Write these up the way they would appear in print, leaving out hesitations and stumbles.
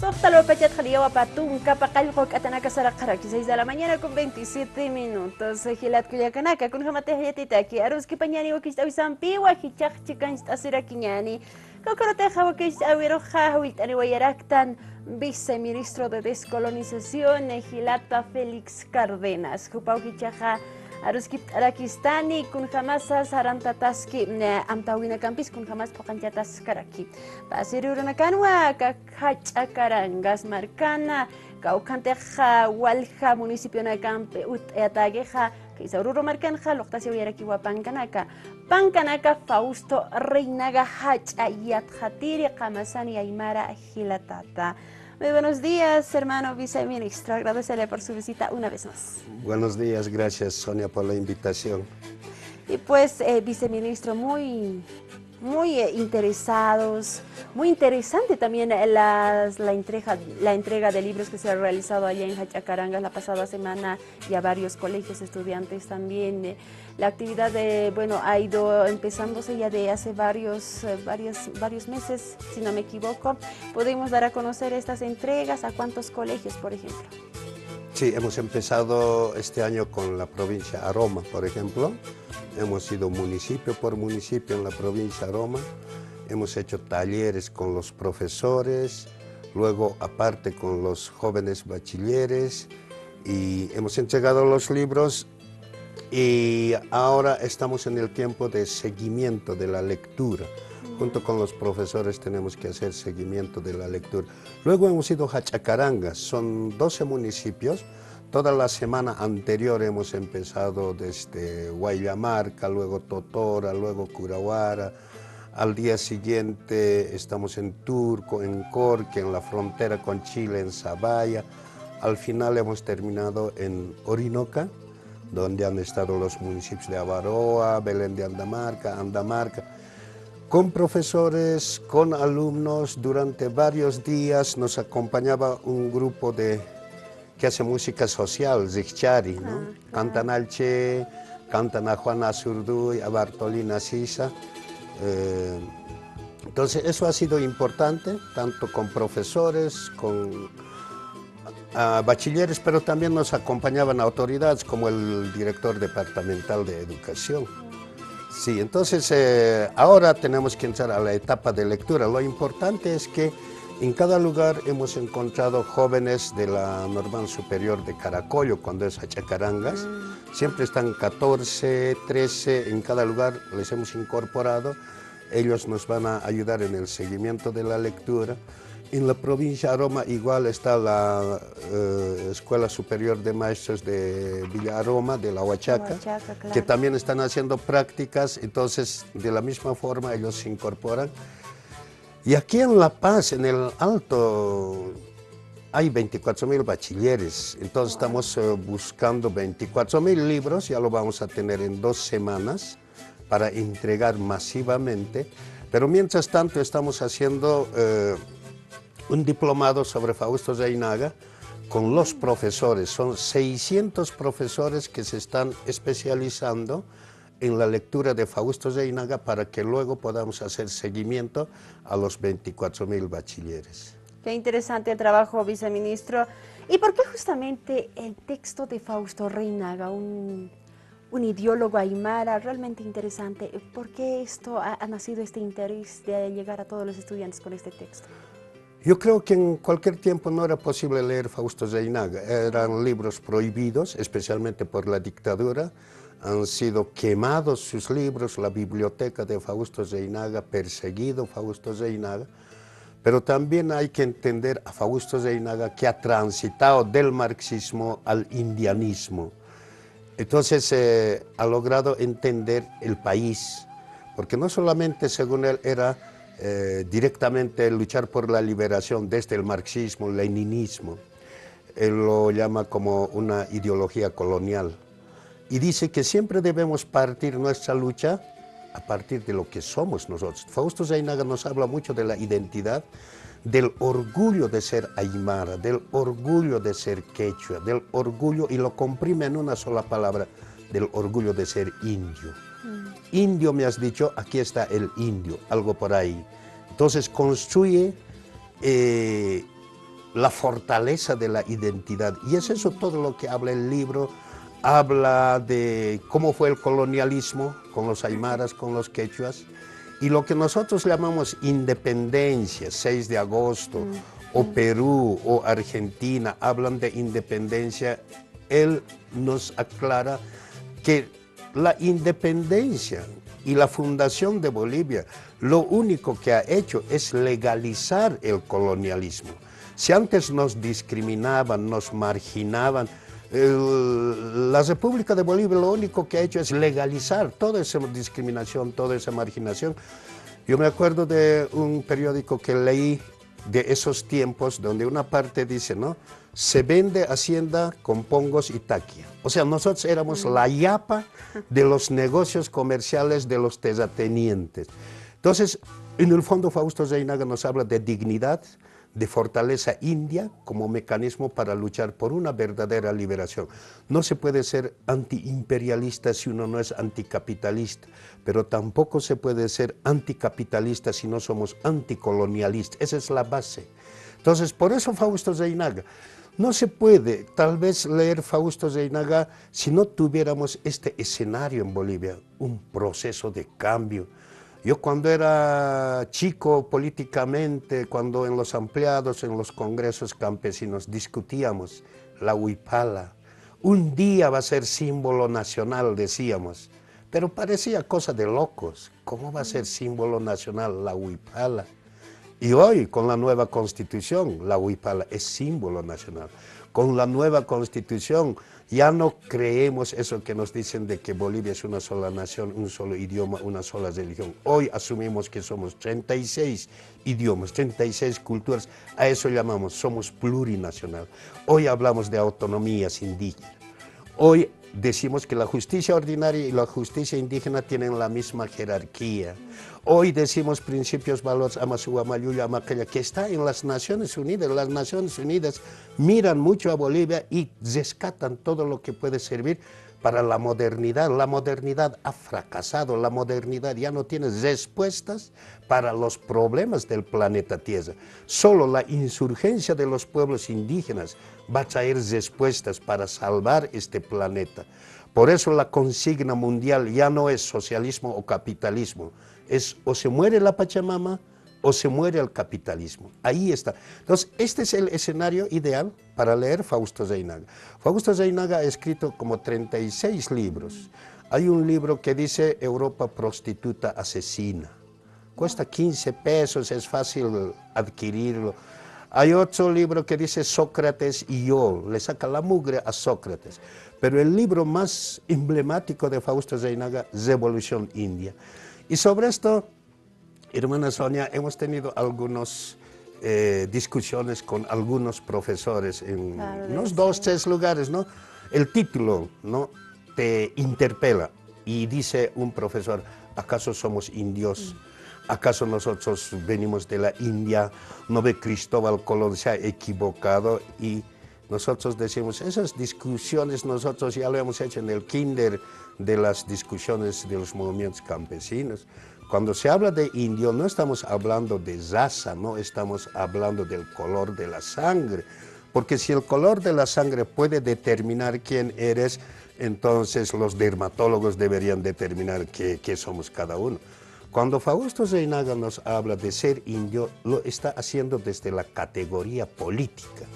Soxtalo Pachat Jaliwa Patun, Capacalco, Catanaca Saracaraqui, 6 de la mañana con 27 minutos. Gilat Cuyacanaka, con Jamate Yatitaki, Aruski Pañani, Wakistavisampi, Wakichak Chican Asiraquiñani, Cocoroteja, Wakistawiro Jahwit, Aniwayaraktan, viceministro de Descolonización, Gilata Félix Cárdenas, Jupaujichaja. Aruskip Arakistani kun jamasa sarantataski amtawina campis kun jamas pokanchatas karaki. Pasiruruna kanwa kakhacha karangas marcana kaukanteja walja municipio na campe ut atageja kisaururo marcanja loktasi uyaraki wapankanaka. Pankanaka Fausto Reinaga hacha yatjatiri kamasani aymara gilatata. Muy buenos días, hermano viceministro. Agradecerle por su visita una vez más. Buenos días, gracias Sonia por la invitación. Y pues, viceministro, muy interesados, muy interesante también la entrega de libros que se ha realizado allá en Hachacarangas la pasada semana y a varios colegios estudiantes también. La actividad ha ido empezándose ya de hace varios meses, si no me equivoco. ¿Podemos dar a conocer estas entregas? ¿A cuántos colegios, por ejemplo? Sí, hemos empezado este año con la provincia Aroma, por ejemplo. Hemos ido municipio por municipio en la provincia Aroma. Hemos hecho talleres con los profesores, luego aparte con los jóvenes bachilleres y hemos entregado los libros. Y ahora estamos en el tiempo de seguimiento de la lectura. Junto con los profesores tenemos que hacer seguimiento de la lectura. Luego hemos ido a Hachacarangas, son 12 municipios. Toda la semana anterior hemos empezado desde Guayamarca, luego Totora, luego Curahuara. Al día siguiente estamos en Turco, en Corque, en la frontera con Chile, en Zabaya. Al final hemos terminado en Orinoca, donde han estado los municipios de Avaroa, Belén de Andamarca, con profesores, con alumnos. Durante varios días nos acompañaba un grupo que hace música social, Zigchari, ¿no? Cantan al Che, cantan a Juana Zurduy, a Bartolina Sisa. Entonces eso ha sido importante, tanto con profesores, con bachilleres, pero también nos acompañaban autoridades como el director departamental de educación. Sí, entonces ahora tenemos que entrar a la etapa de lectura. Lo importante es que en cada lugar hemos encontrado jóvenes de la Normal Superior de Caracollo, cuando es Hachacarangas. Siempre están 14, 13, en cada lugar les hemos incorporado. Ellos nos van a ayudar en el seguimiento de la lectura. En la provincia de Aroma igual está la Escuela Superior de Maestros de Villa Aroma, de la Huachaca, claro, que también están haciendo prácticas, entonces de la misma forma ellos se incorporan. Y aquí en La Paz, en el Alto, hay 24.000 bachilleres, entonces estamos buscando 24.000 libros, ya lo vamos a tener en 2 semanas para entregar masivamente, pero mientras tanto estamos haciendo un diplomado sobre Fausto Zeynaga con los profesores. Son 600 profesores que se están especializando en la lectura de Fausto Zeynaga para que luego podamos hacer seguimiento a los 24.000 bachilleres. Qué interesante el trabajo, viceministro. ¿Y por qué justamente el texto de Fausto Reinaga, un ideólogo aymara realmente interesante? ¿Por qué ha nacido este interés de llegar a todos los estudiantes con este texto? Yo creo que en cualquier tiempo no era posible leer Fausto Zeynaga. Eran libros prohibidos, especialmente por la dictadura. Han sido quemados sus libros, la biblioteca de Fausto Zeynaga, perseguido Fausto Zeynaga. Pero también hay que entender a Fausto Zeynaga que ha transitado del marxismo al indianismo. Entonces ha logrado entender el país, porque no solamente, según él, era directamente luchar por la liberación desde el marxismo, el leninismo. Él lo llama como una ideología colonial. Y dice que siempre debemos partir nuestra lucha a partir de lo que somos nosotros. Fausto Zeynaga nos habla mucho de la identidad, del orgullo de ser aymara, del orgullo de ser quechua, del orgullo, y lo comprime en una sola palabra, del orgullo de ser indio. Indio me has dicho, aquí está el indio, algo por ahí. Entonces construye la fortaleza de la identidad. Y es eso todo lo que habla el libro. Habla de cómo fue el colonialismo con los aymaras, con los quechuas, y lo que nosotros llamamos independencia, 6 de agosto, o Perú o Argentina, hablan de independencia. Él nos aclara que la independencia y la fundación de Bolivia, lo único que ha hecho es legalizar el colonialismo. Si antes nos discriminaban, nos marginaban, la República de Bolivia lo único que ha hecho es legalizar toda esa discriminación, toda esa marginación. Yo me acuerdo de un periódico que leí de esos tiempos, donde una parte dice, ¿no? Se vende hacienda con pongos y taquia. O sea, nosotros éramos la yapa de los negocios comerciales de los terratenientes. Entonces, en el fondo, Fausto Reynaga nos habla de dignidad, de fortaleza india como mecanismo para luchar por una verdadera liberación. No se puede ser antiimperialista si uno no es anticapitalista, pero tampoco se puede ser anticapitalista si no somos anticolonialistas. Esa es la base. Entonces, por eso Fausto Reynaga. No se puede tal vez leer Fausto Reynaga si no tuviéramos este escenario en Bolivia, un proceso de cambio. Yo cuando era chico políticamente, cuando en los ampliados, en los congresos campesinos discutíamos la huipala, un día va a ser símbolo nacional, decíamos, pero parecía cosa de locos. ¿Cómo va a ser símbolo nacional la huipala? Y hoy, con la nueva Constitución, la huipala es símbolo nacional. Con la nueva Constitución ya no creemos eso que nos dicen de que Bolivia es una sola nación, un solo idioma, una sola religión. Hoy asumimos que somos 36 idiomas, 36 culturas, a eso llamamos, somos plurinacional. Hoy hablamos de autonomías indígenas. Hoy decimos que la justicia ordinaria y la justicia indígena tienen la misma jerarquía. Hoy decimos principios, valores, Amazú, Amayuya, Amacaya, que está en las Naciones Unidas. Las Naciones Unidas miran mucho a Bolivia y rescatan todo lo que puede servir para la modernidad. La modernidad ha fracasado, la modernidad ya no tiene respuestas para los problemas del planeta Tierra. Solo la insurgencia de los pueblos indígenas va a traer respuestas para salvar este planeta. Por eso la consigna mundial ya no es socialismo o capitalismo, es o se muere la Pachamama o se muere el capitalismo. Ahí está. Entonces, este es el escenario ideal para leer Fausto Reynaga. Fausto Reynaga ha escrito como 36 libros. Hay un libro que dice Europa prostituta asesina. Cuesta 15 pesos, es fácil adquirirlo. Hay otro libro que dice Sócrates y yo, le saca la mugre a Sócrates. Pero el libro más emblemático de Fausto Reynaga, Revolución India. Y sobre esto, hermana Sonia, hemos tenido algunas discusiones con algunos profesores en unos 2, 3 lugares, ¿no? El título, ¿no?, te interpela y dice un profesor, ¿acaso somos indios? ¿Acaso nosotros venimos de la India? ¿No ve Cristóbal Colón se ha equivocado? Y nosotros decimos, esas discusiones nosotros ya lo hemos hecho en el kinder de las discusiones de los movimientos campesinos. Cuando se habla de indio no estamos hablando de raza, no estamos hablando del color de la sangre. Porque si el color de la sangre puede determinar quién eres, entonces los dermatólogos deberían determinar qué somos cada uno. Cuando Fausto Reynaga nos habla de ser indio, lo está haciendo desde la categoría política.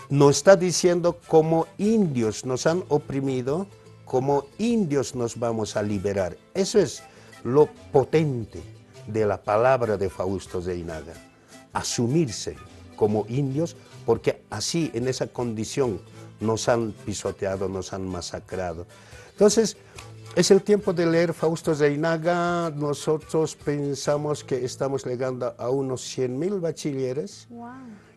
Nos está diciendo como indios nos han oprimido, como indios nos vamos a liberar. Eso es lo potente de la palabra de Fausto Reynaga. Asumirse como indios, porque así, en esa condición, nos han pisoteado, nos han masacrado. Entonces, es el tiempo de leer Fausto Reynaga. Nosotros pensamos que estamos llegando a unos 100.000 bachilleres. Wow.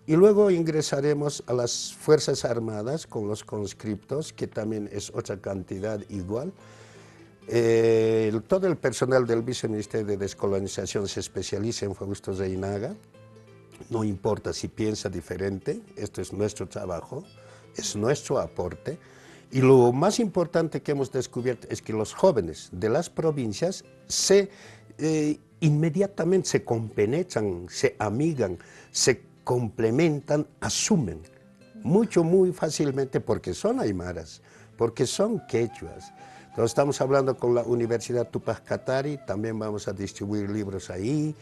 Y luego ingresaremos a las Fuerzas Armadas con los conscriptos, que también es otra cantidad igual. Todo el personal del Viceministerio de Descolonización se especializa en Fausto Reynaga. No importa si piensa diferente, esto es nuestro trabajo, es nuestro aporte. Y lo más importante que hemos descubierto es que los jóvenes de las provincias inmediatamente se compenetran, se amigan, se complementan, asumen mucho, muy fácilmente porque son aymaras, porque son quechuas. Entonces estamos hablando con la Universidad Tupac Katari, también vamos a distribuir libros ahí.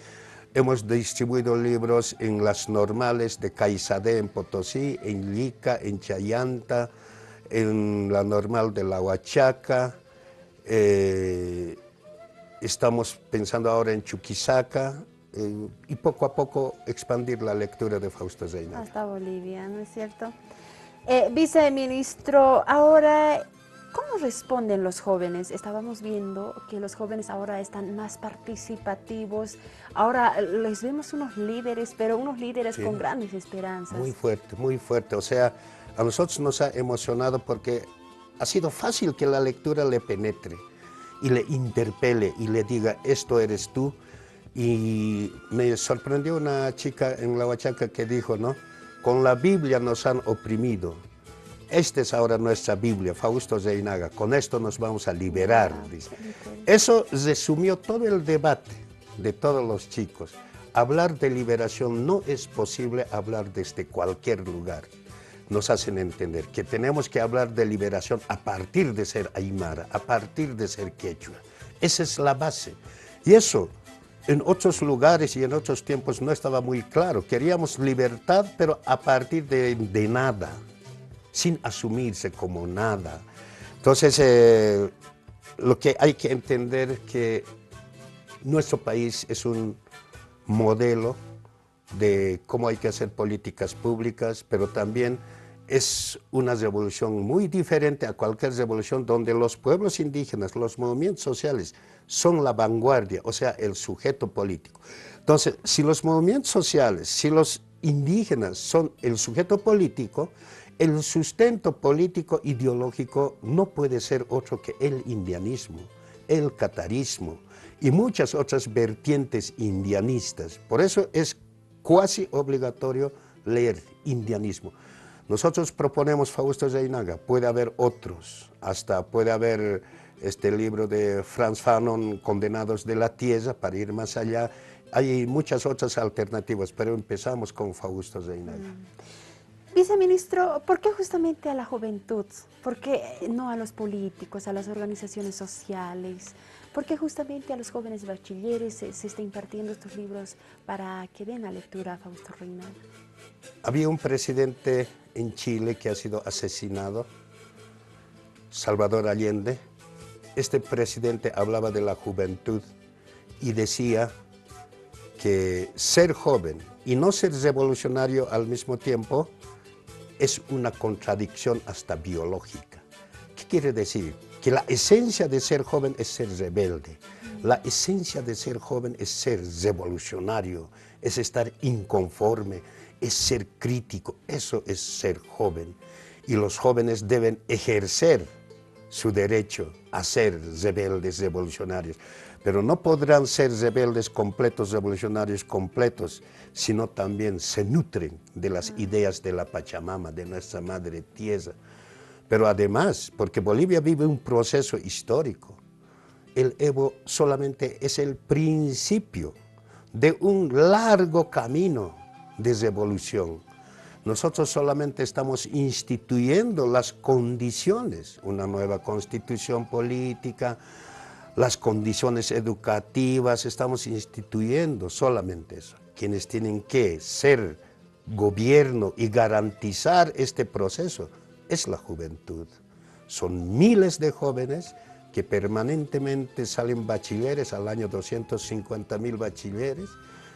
Hemos distribuido libros en las normales de Caizadé en Potosí, en Lica, en Chayanta, en la normal de La Huachaca. Estamos pensando ahora en Chuquisaca y poco a poco expandir la lectura de Fausto Zeynaga. Hasta Bolivia, ¿no es cierto? Viceministro, ahora, ¿cómo responden los jóvenes? Estábamos viendo que los jóvenes ahora están más participativos, ahora les vemos unos líderes, pero unos líderes Sí, con grandes esperanzas. muy fuerte, muy fuerte. O sea, a nosotros nos ha emocionado porque ha sido fácil que la lectura le penetre y le interpele y le diga, esto eres tú. Y me sorprendió una chica en La Huachaca que dijo, ¿no? Con la Biblia nos han oprimido. Esta es ahora nuestra Biblia, Fausto Zeynaga. Con esto nos vamos a liberar, dice. Eso resumió todo el debate de todos los chicos. Hablar de liberación no es posible hablar desde cualquier lugar. Nos hacen entender que tenemos que hablar de liberación a partir de ser aymara, a partir de ser quechua. Esa es la base. Y eso en otros lugares y en otros tiempos no estaba muy claro. Queríamos libertad, pero a partir de nada, sin asumirse como nada. Entonces, lo que hay que entender que nuestro país es un modelo de cómo hay que hacer políticas públicas, pero también es una revolución muy diferente a cualquier revolución donde los pueblos indígenas, los movimientos sociales son la vanguardia, o sea, el sujeto político. Entonces, si los movimientos sociales, si los indígenas son el sujeto político, el sustento político ideológico no puede ser otro que el indianismo, el catarismo y muchas otras vertientes indianistas. Por eso es cuasi obligatorio leer indianismo. Nosotros proponemos Fausto Zeynaga, puede haber otros, hasta puede haber este libro de Frantz Fanon, Condenados de la Tierra, para ir más allá. Hay muchas otras alternativas, pero empezamos con Fausto Zeynaga. Viceministro, ¿por qué justamente a la juventud? ¿Por qué no a los políticos, a las organizaciones sociales? ¿Por qué justamente a los jóvenes bachilleres se está impartiendo estos libros para que den la lectura a Fausto Zeynaga? Había un presidente en Chile que ha sido asesinado, Salvador Allende. Este presidente hablaba de la juventud y decía que ser joven y no ser revolucionario al mismo tiempo es una contradicción hasta biológica. ¿Qué quiere decir? Que la esencia de ser joven es ser rebelde. La esencia de ser joven es ser revolucionario, es estar inconforme, es ser crítico. Eso es ser joven. Y los jóvenes deben ejercer su derecho a ser rebeldes, revolucionarios. Pero no podrán ser rebeldes completos, revolucionarios completos, sino también se nutren de las ideas de la Pachamama, de nuestra madre tierra. Pero además, porque Bolivia vive un proceso histórico, el Evo solamente es el principio de un largo camino de revolución. Nosotros solamente estamos instituyendo las condiciones, una nueva constitución política, las condiciones educativas, estamos instituyendo solamente eso. Quienes tienen que ser gobierno y garantizar este proceso es la juventud. Son miles de jóvenes que permanentemente salen bachilleres, al año 250.000 bachilleres.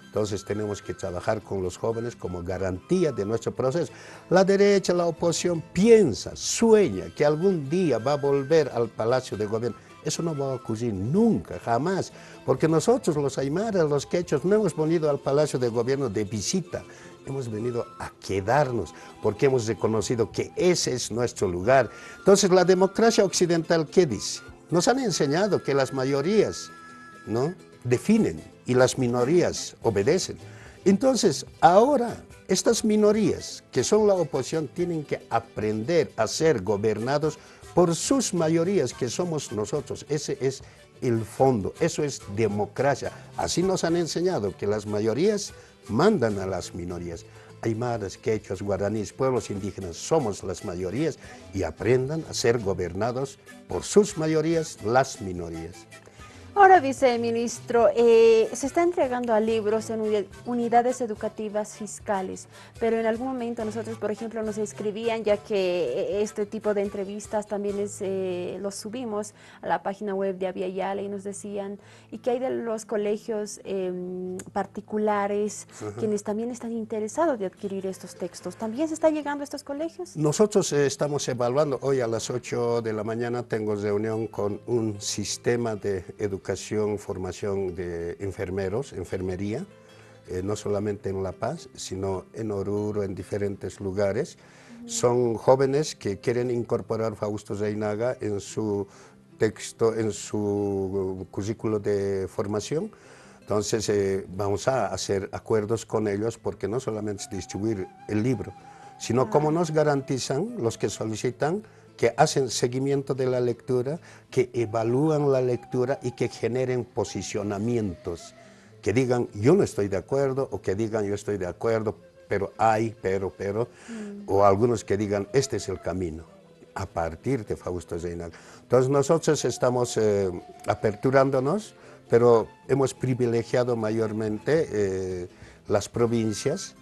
Entonces tenemos que trabajar con los jóvenes como garantía de nuestro proceso. La derecha, la oposición piensa, sueña que algún día va a volver al Palacio de Gobierno. Eso no va a ocurrir nunca, jamás, porque nosotros los aymaras, los quechos, no hemos venido al Palacio de Gobierno de visita, hemos venido a quedarnos, porque hemos reconocido que ese es nuestro lugar. Entonces, la democracia occidental, ¿qué dice? Nos han enseñado que las mayorías, ¿no?, definen y las minorías obedecen. Entonces, ahora, estas minorías, que son la oposición, tienen que aprender a ser gobernados por sus mayorías, que somos nosotros. Ese es el fondo, eso es democracia. Así nos han enseñado, que las mayorías mandan a las minorías. aymaras, quechuas, guaraníes, pueblos indígenas, somos las mayorías y aprendan a ser gobernados por sus mayorías, las minorías. Ahora, viceministro, se está entregando a libros en unidades educativas fiscales, pero en algún momento nosotros, por ejemplo, nos escribían, ya que este tipo de entrevistas también los subimos a la página web de Avia Yala y nos decían, ¿y qué hay de los colegios particulares, quienes también están interesados de adquirir estos textos? ¿También se está llegando a estos colegios? Nosotros estamos evaluando, hoy a las 8 de la mañana tengo reunión con un sistema de educación, formación de enfermeros, enfermería, no solamente en La Paz, sino en Oruro, en diferentes lugares. Son jóvenes que quieren incorporar Fausto Reynaga en su texto, en su currículo de formación. Entonces vamos a hacer acuerdos con ellos porque no solamente es distribuir el libro, sino cómo nos garantizan los que solicitan que hacen seguimiento de la lectura, que evalúan la lectura y que generen posicionamientos, que digan yo no estoy de acuerdo o que digan yo estoy de acuerdo, pero o algunos que digan este es el camino, a partir de Fausto Reynaga. Entonces nosotros estamos aperturándonos, pero hemos privilegiado mayormente las provincias.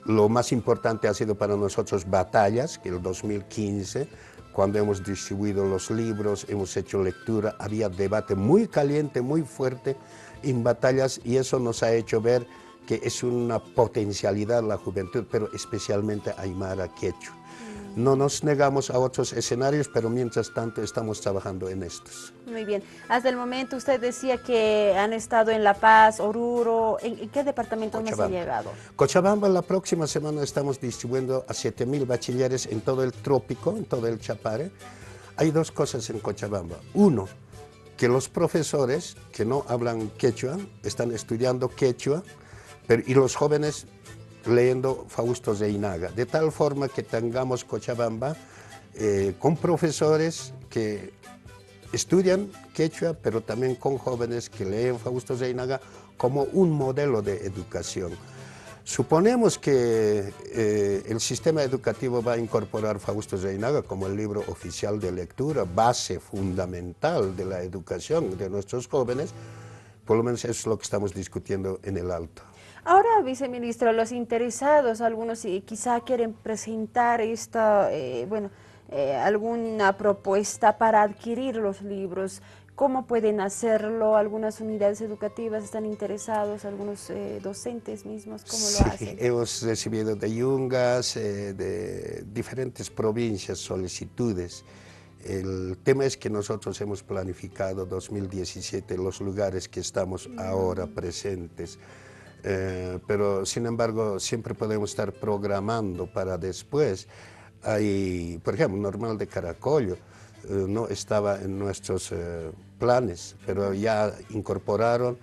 Lo más importante ha sido para nosotros Batallas, que el 2015, cuando hemos distribuido los libros, hemos hecho lectura, había debate muy caliente, muy fuerte en Batallas, y eso nos ha hecho ver que es una potencialidad la juventud, pero especialmente aymara, quechua. No nos negamos a otros escenarios, pero mientras tanto estamos trabajando en estos. Muy bien. Hasta el momento usted decía que han estado en La Paz, Oruro. ¿En qué departamento más ha llegado? Cochabamba, la próxima semana estamos distribuyendo a 7.000 bachilleres en todo el trópico, en todo el Chapare. Hay dos cosas en Cochabamba. Uno, que los profesores que no hablan quechua están estudiando quechua, y los jóvenes leyendo Fausto Reynaga, de tal forma que tengamos Cochabamba con profesores que estudian quechua, pero también con jóvenes que leen Fausto Reynaga como un modelo de educación. Suponemos que el sistema educativo va a incorporar Fausto Reynaga como el libro oficial de lectura, base fundamental de la educación de nuestros jóvenes. Por lo menos eso es lo que estamos discutiendo en el Alto. Ahora, viceministro, los interesados, algunos quizá quieren presentar alguna propuesta para adquirir los libros. ¿Cómo pueden hacerlo? Algunas unidades educativas están interesados, algunos docentes mismos, ¿cómo lo hacen? Hemos recibido de Yungas, de diferentes provincias solicitudes. El tema es que nosotros hemos planificado 2017 los lugares que estamos ahora presentes. Pero sin embargo siempre podemos estar programando para después. Hay, por ejemplo, Normal de Caracollo, no estaba en nuestros planes, pero ya incorporaron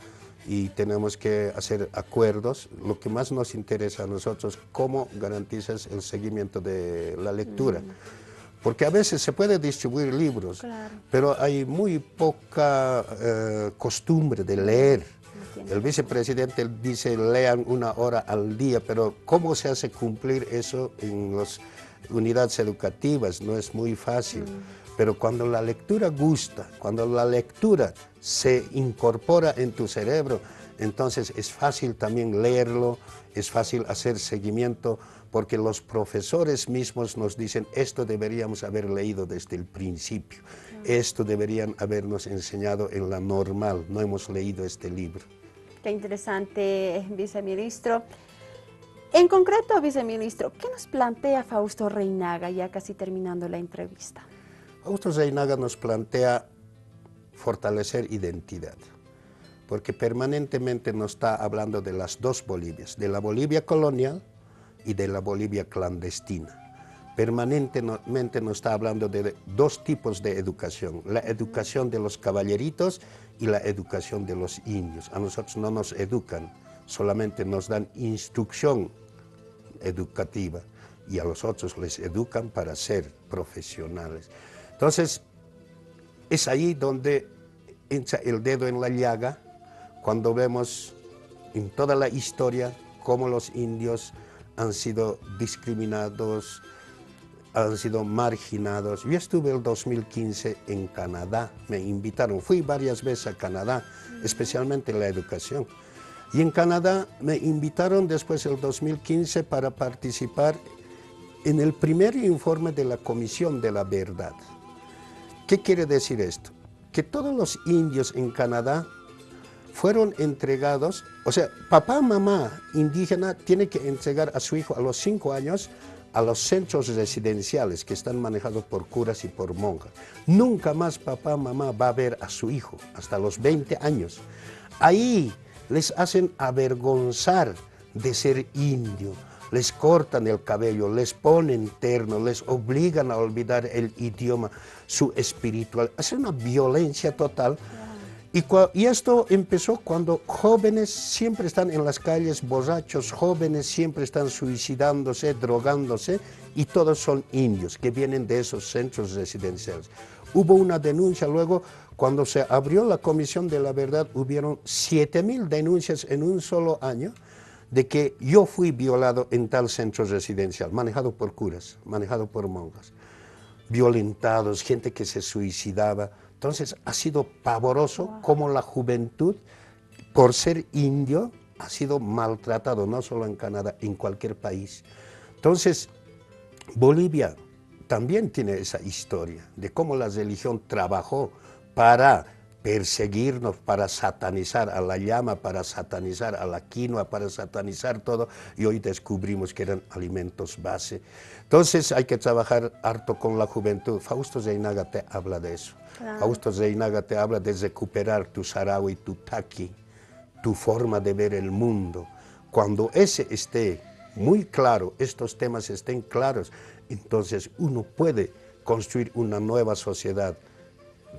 y tenemos que hacer acuerdos. Lo que más nos interesa a nosotros, cómo garantizas el seguimiento de la lectura. Porque a veces se puede distribuir libros, claro, pero hay muy poca costumbre de leer. El vicepresidente dice lean 1 hora al día, pero ¿cómo se hace cumplir eso en las unidades educativas? No es muy fácil. Pero cuando la lectura gusta, cuando la lectura se incorpora en tu cerebro, entonces es fácil también leerlo, es fácil hacer seguimiento, porque los profesores mismos nos dicen esto deberíamos haber leído desde el principio, esto deberían habernos enseñado en la normal, no hemos leído este libro. Qué interesante, viceministro. En concreto, viceministro, ¿qué nos plantea Fausto Reynaga, ya casi terminando la entrevista? Fausto Reynaga nos plantea fortalecer identidad, porque permanentemente nos está hablando de las dos Bolivias, de la Bolivia colonial y de la Bolivia clandestina. Permanentemente nos está hablando de dos tipos de educación, la educación de los caballeritos y la educación de los indios. A nosotros no nos educan, solamente nos dan instrucción educativa y a los otros les educan para ser profesionales. Entonces, es ahí donde entra el dedo en la llaga cuando vemos en toda la historia cómo los indios han sido discriminados, han sido marginados. Yo estuve el 2015 en Canadá, me invitaron, fui varias veces a Canadá, especialmente en la educación. Y en Canadá me invitaron después el 2015 para participar en el primer informe de la Comisión de la Verdad. ¿Qué quiere decir esto? Que todos los indios en Canadá fueron entregados, o sea, papá, mamá indígena tiene que entregar a su hijo a los 5 años a los centros residenciales que están manejados por curas y por monjas. Nunca más papá, mamá va a ver a su hijo hasta los 20 años. Ahí les hacen avergonzar de ser indio, les cortan el cabello, les ponen terno, les obligan a olvidar el idioma, su espiritual. Es una violencia total. Y esto empezó cuando jóvenes siempre están en las calles borrachos, jóvenes siempre están suicidándose, drogándose, y todos son indios que vienen de esos centros residenciales. Hubo una denuncia luego, cuando se abrió la Comisión de la Verdad, hubieron 7,000 denuncias en un solo año de que yo fui violado en tal centro residencial, manejado por curas, manejado por monjas, violentados, gente que se suicidaba. Entonces ha sido pavoroso cómo la juventud, por ser indio, ha sido maltratado, no solo en Canadá, en cualquier país. Entonces, Bolivia también tiene esa historia de cómo la religión trabajó para perseguirnos, para satanizar a la llama, para satanizar a la quinoa, para satanizar todo, y hoy descubrimos que eran alimentos base. Entonces hay que trabajar harto con la juventud. Fausto Reynaga te habla de eso. Claro. Fausto Reynaga te habla de recuperar tu sarau y tu taqui, tu forma de ver el mundo. Cuando ese esté muy claro, estos temas estén claros, entonces uno puede construir una nueva sociedad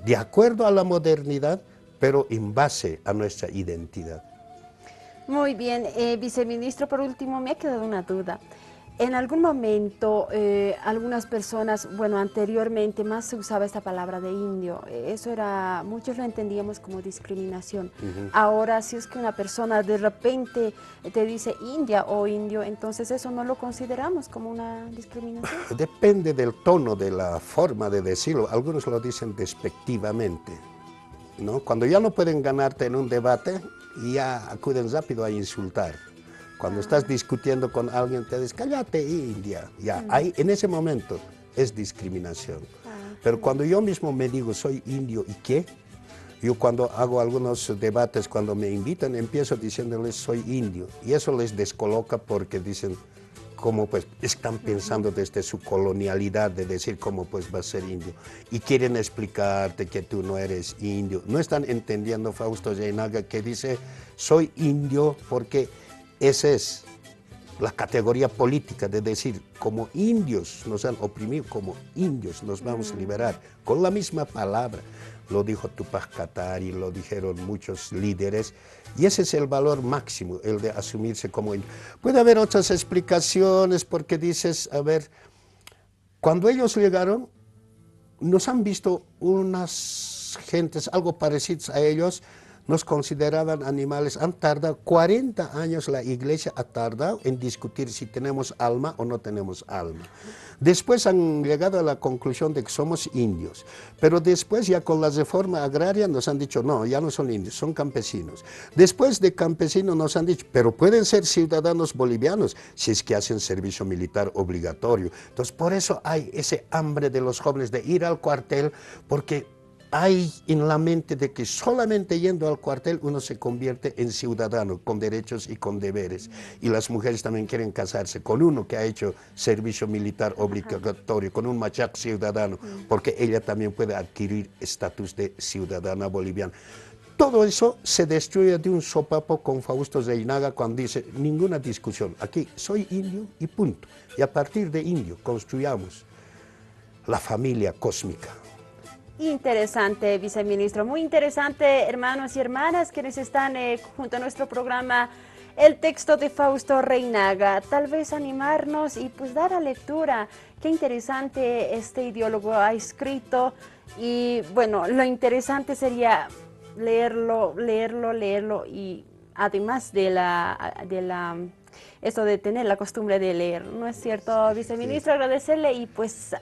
de acuerdo a la modernidad, pero en base a nuestra identidad. Muy bien, viceministro, por último me ha quedado una duda. En algún momento, algunas personas, bueno, anteriormente más se usaba esta palabra de indio, eso era, muchos lo entendíamos como discriminación. Ahora, si es que una persona de repente te dice india o indio, entonces eso no lo consideramos como una discriminación. Depende del tono, de la forma de decirlo. Algunos lo dicen despectivamente, ¿no? Cuando ya no pueden ganarte en un debate, ya acuden rápido a insultar. Cuando estás discutiendo con alguien, te dices, cállate, india. Ya, ahí, en ese momento es discriminación. Pero cuando yo mismo me digo, soy indio, ¿y qué? Yo cuando hago algunos debates, cuando me invitan, empiezo diciéndoles, soy indio. Y eso les descoloca porque dicen, cómo pues están pensando desde su colonialidad de decir cómo pues va a ser indio. Y quieren explicarte que tú no eres indio. No están entendiendo Fausto Reynaga que dice, soy indio porque esa es la categoría política de decir, como indios nos han oprimido, como indios nos vamos a liberar, con la misma palabra. Lo dijo Tupac Katari, lo dijeron muchos líderes, y ese es el valor máximo, el de asumirse como indio. Puede haber otras explicaciones, porque dices, a ver, cuando ellos llegaron, nos han visto unas gentes algo parecidas a ellos, nos consideraban animales. Han tardado 40 años, la iglesia ha tardado en discutir si tenemos alma o no tenemos alma. Después han llegado a la conclusión de que somos indios, pero después ya con la reforma agraria nos han dicho, no, ya no son indios, son campesinos. Después de campesinos nos han dicho, pero pueden ser ciudadanos bolivianos si es que hacen servicio militar obligatorio. Entonces por eso hay ese hambre de los jóvenes de ir al cuartel, porque hay en la mente de que solamente yendo al cuartel uno se convierte en ciudadano con derechos y con deberes. Y las mujeres también quieren casarse con uno que ha hecho servicio militar obligatorio, con un machac ciudadano, porque ella también puede adquirir estatus de ciudadana boliviana. Todo eso se destruye de un sopapo con Fausto Reynaga cuando dice, ninguna discusión, aquí soy indio y punto. Y a partir de indio construyamos la familia cósmica. Interesante, viceministro, muy interesante, hermanos y hermanas quienes están junto a nuestro programa El texto de Fausto Reynaga, tal vez animarnos y pues dar a lectura. Qué interesante este ideólogo ha escrito y bueno, lo interesante sería leerlo y además de la eso de tener la costumbre de leer, ¿no es cierto, viceministro? Agradecerle y pues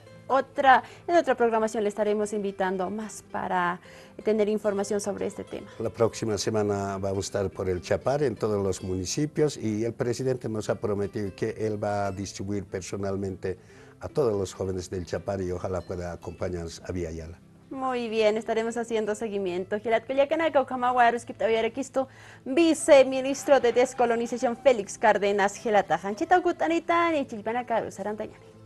en otra programación le estaremos invitando más para tener información sobre este tema. La próxima semana vamos a estar por el Chapare en todos los municipios y el presidente nos ha prometido que él va a distribuir personalmente a todos los jóvenes del Chapare y ojalá pueda acompañarnos a Villa Yala. Muy bien, estaremos haciendo seguimiento. Viceministro de Descolonización Félix Cárdenas Gelatajan, Chitaucutanitani, Chilpanacaru, Sarantañani.